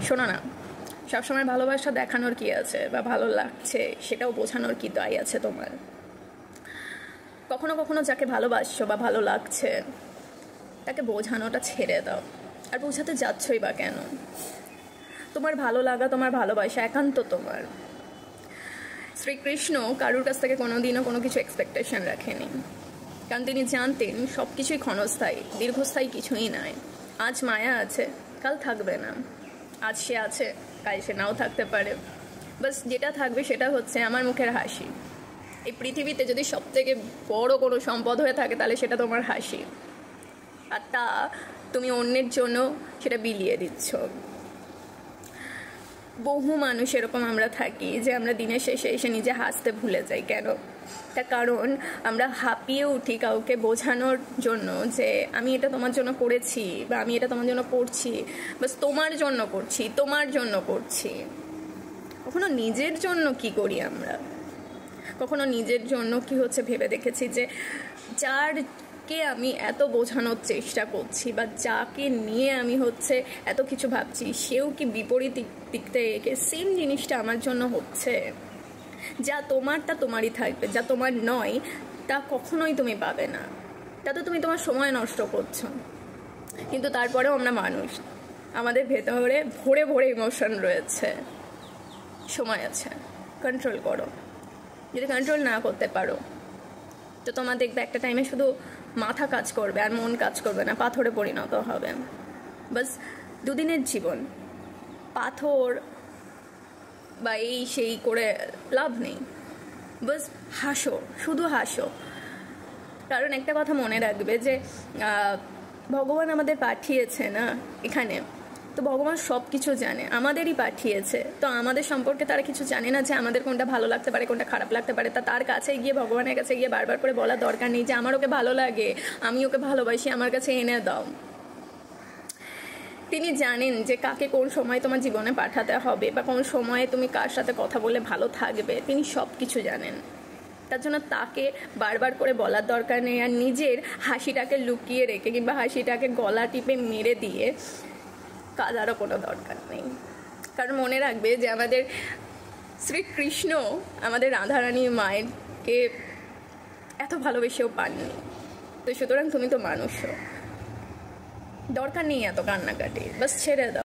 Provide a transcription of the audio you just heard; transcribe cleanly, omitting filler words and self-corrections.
শোনো না, সবসময় ভালোবাসা দেখানোর কি আছে, বা ভালো লাগছে সেটাও বোঝানোর কি দায় আছে তোমার? কখনো কখনো যাকে ভালোবাসছো বা ভালো লাগছে তাকে বোঝানোটা ছেড়ে দাও। আর বোঝাতে যাচ্ছই বা কেন? তোমার ভালো লাগা, তোমার ভালোবাসা একান্ত তোমার। শ্রীকৃষ্ণ কারুর কাছ থেকে কোনোদিনও কোনো কিছু এক্সপেকটেশন রাখেনি, কারণ তিনি জানতেন সব কিছুই ক্ষণস্থায়ী, দীর্ঘস্থায়ী কিছুই নয়। আজ মায়া আছে, কাল থাকবে না। আজ সে আছে, কাল সে নাও থাকতে পারে। বাস যেটা থাকবে সেটা হচ্ছে আমার মুখের হাসি। এই পৃথিবীতে যদি সব থেকে বড় কোনো সম্পদ হয়ে থাকে তাহলে সেটা তোমার হাসি, আর তা তুমি অন্যের জন্য সেটা বিলিয়ে দিচ্ছ। বহু মানুষ এরকম আমরা থাকি যে আমরা দিনের শেষে এসে নিজে হাসতে ভুলে যাই। কেন? তার কারণ আমরা হাঁপিয়ে উঠি কাউকে বোঝানোর জন্য যে আমি এটা তোমার জন্য করেছি, বা আমি এটা তোমার জন্য করছি, বাস তোমার জন্য করছি, তোমার জন্য করছি। কখনো নিজের জন্য কি করি আমরা? কখনো নিজের জন্য কি হচ্ছে ভেবে দেখেছি যে যারকে আমি এত বোঝানোর চেষ্টা করছি বা যাকে নিয়ে আমি হচ্ছে এত কিছু ভাবছি, সেও কি বিপরীত দিক থেকে সেম জিনিসটা আমার জন্য হচ্ছে? যা তোমারটা তোমারই থাকবে, যা তোমার নয় তা কখনোই তুমি পাবে না। তা তো তুমি তোমার সময় নষ্ট করছো। কিন্তু তারপরেও আমরা মানুষ, আমাদের ভেতরে ভরে ভরে ইমোশন রয়েছে। সময় আছে, কন্ট্রোল করো। যদি কন্ট্রোল না করতে পারো তো তোমার দেখবে একটা টাইমে শুধু মাথা কাজ করবে আর মন কাজ করবে না, পাথরে পরিণত হবে। বাস দুদিনের জীবন, পাথর বা এই সেই করে লাভ নেই। বাস হাসো, শুধু হাসো। কারণ একটা কথা মনে রাখবে যে ভগবান আমাদের পাঠিয়েছে না এখানে, তো ভগবান সব কিছু জানে, আমাদেরই পাঠিয়েছে। তো আমাদের সম্পর্কে তারা কিছু জানে না যে আমাদের কোনটা ভালো লাগতে পারে, কোনটা খারাপ লাগতে পারে? তা তার কাছে গিয়ে, ভগবানের কাছে গিয়ে বারবার করে বলার দরকার নেই যে আমার ওকে ভালো লাগে, আমি ওকে ভালোবাসি, আমার কাছে এনে দাও। তিনি জানেন যে কাকে কোন সময় তোমার জীবনে পাঠাতে হবে, বা কোন সময়ে তুমি কার সাথে কথা বলে ভালো থাকবে। তিনি সব কিছু জানেন। তার জন্য তাকে বারবার করে বলার দরকার নেই। আর নিজের হাসিটাকে লুকিয়ে রেখে কিংবা হাসিটাকে গলা টিপে মেরে দিয়ে কাদারও কোনো দরকার নেই। কারণ মনে রাখবে যে আমাদের শ্রীকৃষ্ণ আমাদের রাধারানী মায়েরকে এত ভালোবেসেও পাননি। তো সুতরাং তুমি তো মানুষও, দরকার নেই এত কান্নাকাটি, বাস ছেড়ে দাও।